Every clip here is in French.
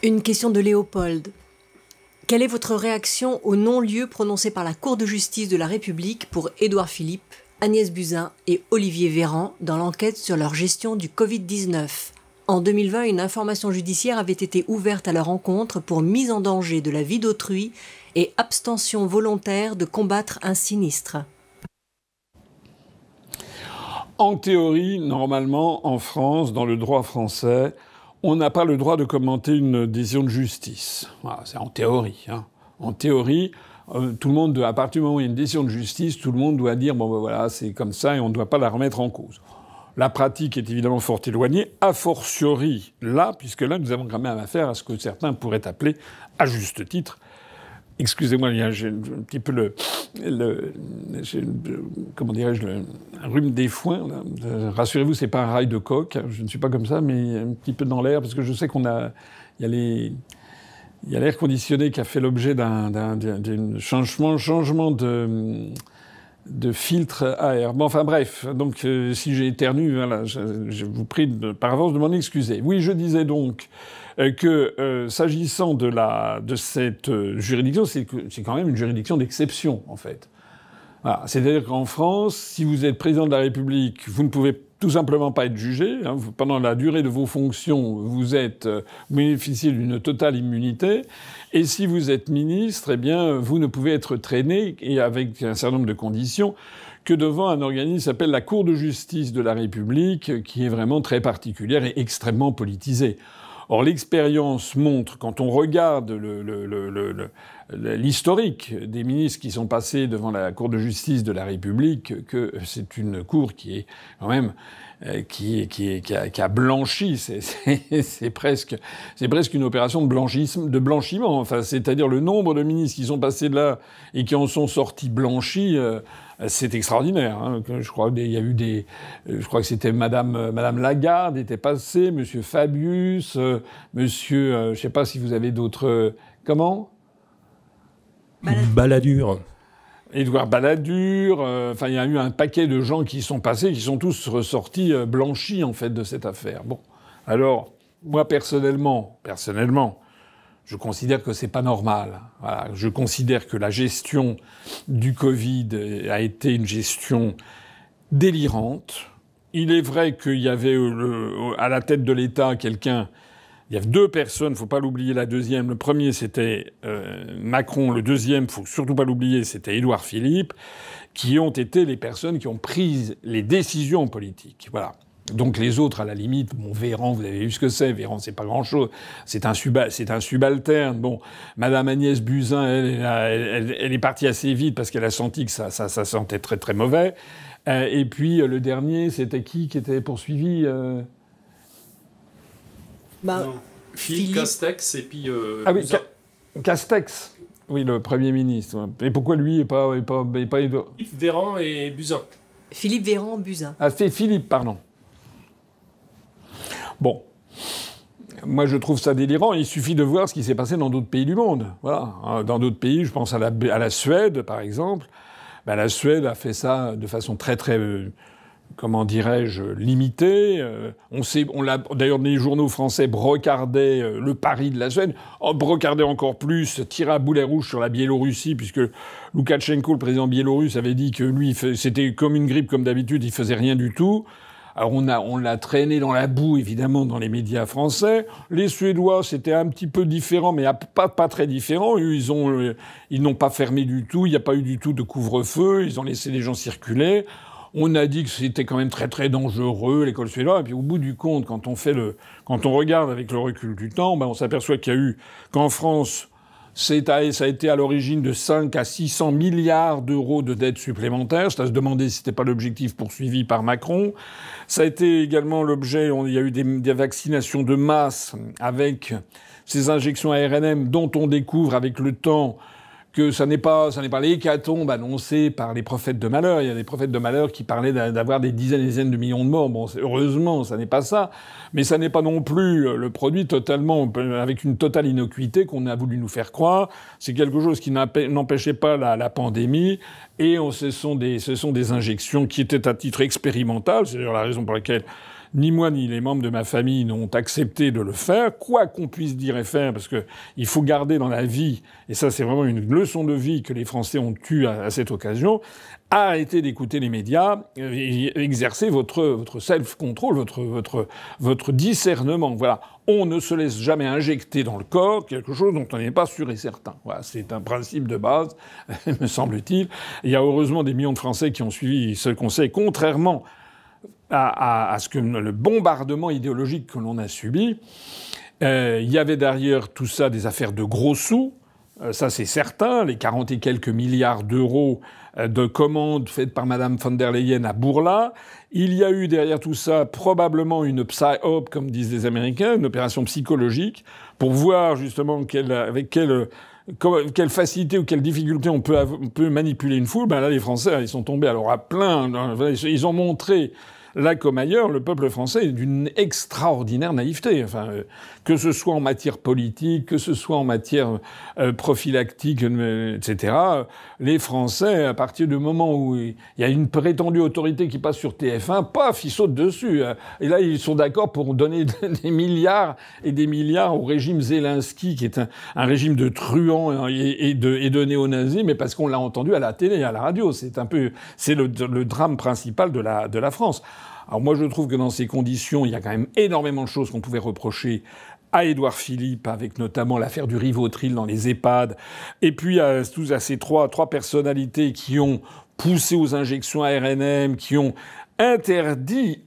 Une question de Léopold. Quelle est votre réaction au non-lieu prononcé par la Cour de justice de la République pour Édouard Philippe, Agnès Buzyn et Olivier Véran dans l'enquête sur leur gestion du Covid-19 ? En 2020, une information judiciaire avait été ouverte à leur encontre pour mise en danger de la vie d'autrui et abstention volontaire de combattre un sinistre. En théorie, normalement, en France, dans le droit français, on n'a pas le droit de commenter une décision de justice. Voilà, c'est en théorie. En théorie, tout le monde, à partir du moment où il y a une décision de justice, tout le monde doit dire bon ben voilà, c'est comme ça et on ne doit pas la remettre en cause. La pratique est évidemment fort éloignée, a fortiori là, puisque là nous avons quand même affaire à ce que certains pourraient appeler, à juste titre, excusez-moi, j'ai un petit peu comment dirais-je, un rhume des foins. Rassurez-vous, c'est pas un rail de coq. Je ne suis pas comme ça, mais un petit peu dans l'air, parce que je sais il y a l'air conditionné qui a fait l'objet d'un changement de filtre à air. Bon, enfin bref, donc si j'ai éternu, voilà, je vous prie par avance de m'en excuser. Oui, je disais donc que s'agissant de cette juridiction, c'est quand même une juridiction d'exception, en fait. Voilà. C'est-à-dire qu'en France, si vous êtes président de la République, vous ne pouvez tout simplement pas être jugé. Pendant la durée de vos fonctions, vous bénéficiez d'une totale immunité. Et si vous êtes ministre, eh bien, vous ne pouvez être traîné, et avec un certain nombre de conditions, que devant un organisme qui s'appelle la Cour de justice de la République, qui est vraiment très particulière et extrêmement politisée. Or, l'expérience montre, quand on regarde l'historique des ministres qui sont passés devant la Cour de justice de la République, que c'est une cour qui est quand même qui a blanchi. C'est presque une opération de blanchiment. Enfin, c'est-à-dire le nombre de ministres qui sont passés de là et qui en sont sortis blanchis. C'est extraordinaire. Je crois que c'était Madame Lagarde était passée, Monsieur Fabius, Monsieur, je sais pas si vous avez d'autres, comment? Balladur. Édouard Balladur. Enfin, il y a eu un paquet de gens qui sont passés, qui sont tous ressortis blanchis en fait de cette affaire. Bon, alors moi personnellement. Je considère que c'est pas normal. Voilà. Je considère que la gestion du Covid a été une gestion délirante. Il est vrai qu'il y avait à la tête de l'État quelqu'un. Il y avait deux personnes, faut pas l'oublier, la deuxième. Le premier, c'était Macron. Le deuxième, faut surtout pas l'oublier, c'était Édouard Philippe, qui ont été les personnes qui ont pris les décisions politiques. Voilà. Donc les autres, à la limite, bon, Véran, vous avez vu ce que c'est. Véran, c'est pas grand-chose. C'est un subalterne. Bon, Madame Agnès Buzyn, elle est partie assez vite parce qu'elle a senti que ça sentait très très mauvais. Et puis le dernier, c'était qui était poursuivi Philippe Castex et puis. Ah oui, Castex. Oui, le Premier ministre. Et pourquoi lui et pas Édouard Philippe Véran et Buzyn. Philippe Véran, Buzyn. Ah, c'est Philippe, pardon. Bon. Moi, je trouve ça délirant. Il suffit de voir ce qui s'est passé dans d'autres pays du monde. Voilà. Dans d'autres pays, je pense à la Suède, par exemple. Ben, la Suède a fait ça de façon très, très, comment dirais-je, limitée. D'ailleurs, les journaux français brocardaient le pari de la Suède. Brocardaient encore plus, tiraient à boulet rouge sur la Biélorussie, puisque Loukachenko, le président biélorusse, avait dit que lui, c'était comme une grippe, comme d'habitude, il faisait rien du tout. Alors on l'a traîné dans la boue, évidemment, dans les médias français. Les Suédois, c'était un petit peu différent, mais pas très différent. Ils n'ont pas fermé du tout. Il n'y a pas eu du tout de couvre-feu. Ils ont laissé les gens circuler. On a dit que c'était quand même très très dangereux, l'école suédoise. Et puis au bout du compte, quand on regarde avec le recul du temps, ben on s'aperçoit qu'en France, ça a été à l'origine de 5 à 600 milliards d'euros de dettes supplémentaires. C'est à se demander si c'était pas l'objectif poursuivi par Macron. Ça a été également l'objet, il y a eu des vaccinations de masse avec ces injections ARNM dont on découvre avec le temps que ça n'est pas l'hécatombe annoncée par les prophètes de malheur. Il y a des prophètes de malheur qui parlaient d'avoir des dizaines et des dizaines de millions de morts. Bon, heureusement, ça n'est pas ça. Mais ça n'est pas non plus le produit totalement, avec une totale innocuité qu'on a voulu nous faire croire. C'est quelque chose qui n'empêchait pas la pandémie. Et ce sont des injections qui étaient à titre expérimental. C'est d'ailleurs la raison pour laquelle ni moi ni les membres de ma famille n'ont accepté de le faire, quoi qu'on puisse dire et faire, parce que il faut garder dans la vie, et ça c'est vraiment une leçon de vie que les Français ont eue à cette occasion, arrêtez d'écouter les médias, exercez votre self-control, votre discernement. Voilà. On ne se laisse jamais injecter dans le corps quelque chose dont on n'est pas sûr et certain. Voilà, c'est un principe de base, me semble-t-il. Il y a heureusement des millions de Français qui ont suivi ce conseil, contrairement à ce que le bombardement idéologique que l'on a subi. Il y avait derrière tout ça des affaires de gros sous. Ça, c'est certain. Les 40 et quelques milliards d'euros de commandes faites par Madame von der Leyen à Bourla. Il y a eu derrière tout ça probablement une psy-op, comme disent les Américains, une opération psychologique, pour voir justement avec quelle facilité ou quelle difficulté on peut manipuler une foule. Ben là, les Français, ils sont tombés alors à plein. Ils ont montré, là comme ailleurs, le peuple français est d'une extraordinaire naïveté. Enfin, que ce soit en matière politique, que ce soit en matière prophylactique, etc. Les Français, à partir du moment où il y a une prétendue autorité qui passe sur TF1, paf, ils sautent dessus. Et là, ils sont d'accord pour donner des milliards et des milliards au régime Zelensky, qui est un régime de truands et de néo-nazis, mais parce qu'on l'a entendu à la télé, à la radio. C'est le drame principal de la France. Alors moi, je trouve que dans ces conditions, il y a quand même énormément de choses qu'on pouvait reprocher à Édouard Philippe, avec notamment l'affaire du Rivotril dans les EHPAD, et puis à ces trois personnalités qui ont poussé aux injections ARNM, qui ont interdit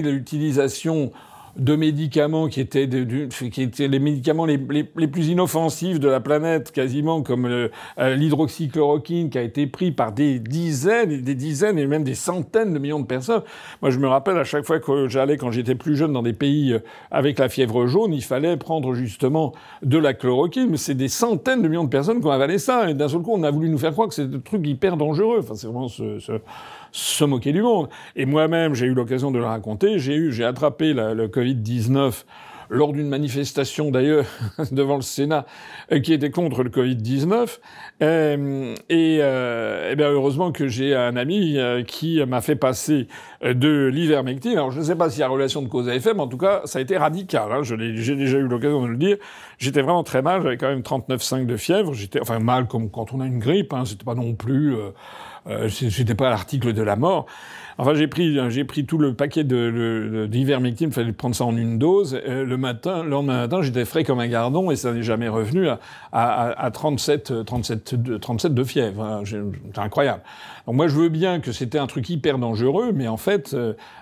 l'utilisation de médicaments qui étaient les médicaments les plus inoffensifs de la planète, quasiment, comme l'hydroxychloroquine, qui a été pris par des dizaines et même des centaines de millions de personnes. Moi, je me rappelle à chaque fois que j'allais, quand j'étais plus jeune, dans des pays avec la fièvre jaune, il fallait prendre justement de la chloroquine, mais c'est des centaines de millions de personnes qui ont avalé ça, et d'un seul coup, on a voulu nous faire croire que c'est un truc hyper dangereux. Enfin, c'est vraiment se moquer du monde. Et moi-même, j'ai eu l'occasion de le raconter. J'ai attrapé le Covid-19 lors d'une manifestation, d'ailleurs, devant le Sénat, qui était contre le Covid-19. Et bien, heureusement que j'ai un ami qui m'a fait passer de l'ivermectine. Alors, je ne sais pas s'il y a relation de cause à effet, mais en tout cas, ça a été radical. Hein. J'ai déjà eu l'occasion de le dire. J'étais vraiment très mal. J'avais quand même 39,5 de fièvre. J'étais, enfin, mal comme quand on a une grippe. Hein. C'était pas non plus... j'étais pas à l'article de la mort. Enfin, j'ai pris tout le paquet d'ivermectine, il fallait prendre ça en une dose. Le lendemain matin, j'étais frais comme un gardon et ça n'est jamais revenu à 37 de fièvre. Hein. C'est incroyable. Donc moi, je veux bien que c'était un truc hyper dangereux, mais en fait,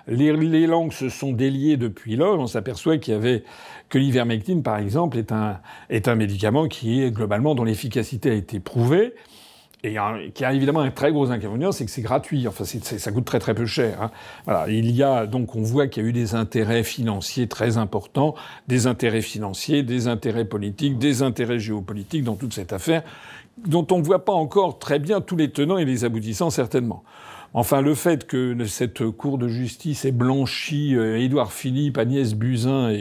les langues se sont déliées depuis lors. On s'aperçoit que l'ivermectine, par exemple, est un médicament qui est globalement dont l'efficacité a été prouvée. Et qui a évidemment un très gros inconvénient, c'est que c'est gratuit. Enfin, ça coûte très très peu cher. Hein. Voilà, donc on voit qu'il y a eu des intérêts financiers très importants, des intérêts financiers, des intérêts politiques, des intérêts géopolitiques dans toute cette affaire, dont on ne voit pas encore très bien tous les tenants et les aboutissants certainement. Enfin, le fait que cette cour de justice ait blanchi Édouard Philippe, Agnès Buzyn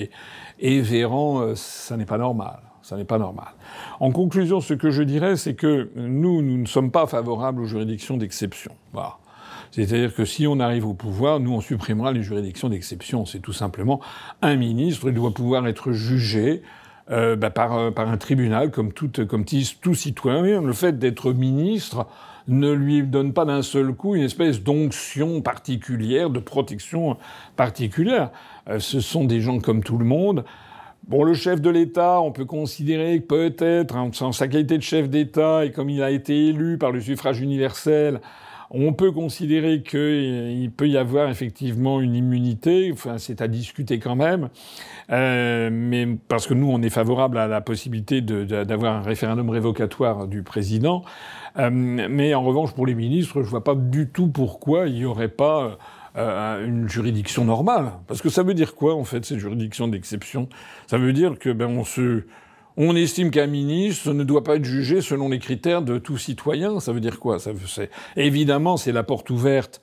et Véran, ça n'est pas normal. Ça n'est pas normal. En conclusion, ce que je dirais, c'est que nous ne sommes pas favorables aux juridictions d'exception. Voilà. C'est-à-dire que si on arrive au pouvoir, nous, on supprimera les juridictions d'exception. C'est tout simplement un ministre, il doit pouvoir être jugé par un tribunal comme tout citoyen. Le fait d'être ministre ne lui donne pas d'un seul coup une espèce d'onction particulière, de protection particulière. Ce sont des gens comme tout le monde. Bon, le chef de l'État, on peut considérer que peut-être, en sa qualité de chef d'État, et comme il a été élu par le suffrage universel, on peut considérer qu'il peut y avoir effectivement une immunité. Enfin, c'est à discuter quand même. Mais parce que nous, on est favorable à la possibilité d'avoir un référendum révocatoire du président. Mais en revanche, pour les ministres, je vois pas du tout pourquoi il y aurait pas une juridiction normale. Parce que ça veut dire quoi, en fait, cette juridiction d'exception? Ça veut dire que on estime qu'un ministre ne doit pas être jugé selon les critères de tout citoyen. Ça veut dire quoi? Évidemment, c'est la porte ouverte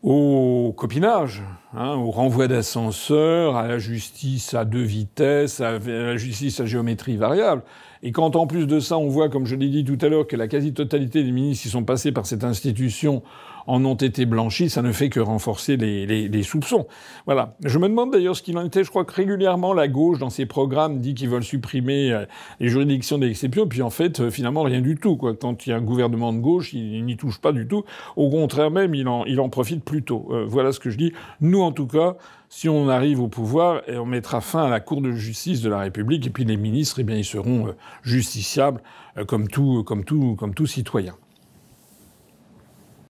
au copinage, hein, au renvoi d'ascenseur, à la justice à 2 vitesses, à la justice à géométrie variable. Et quand en plus de ça, on voit, comme je l'ai dit tout à l'heure, que la quasi-totalité des ministres qui sont passés par cette institution en ont été blanchis, ça ne fait que renforcer les soupçons. Voilà. Je me demande d'ailleurs ce qu'il en était. Je crois que régulièrement, la gauche, dans ses programmes, dit qu'ils veulent supprimer les juridictions d'exception, puis en fait, finalement, rien du tout, quoi. Quand il y a un gouvernement de gauche, il n'y touche pas du tout. Au contraire même, il en profite plutôt. Voilà ce que je dis. Nous, en tout cas, si on arrive au pouvoir, et on mettra fin à la Cour de justice de la République, et puis les ministres, eh bien, ils seront justiciables comme tout citoyen.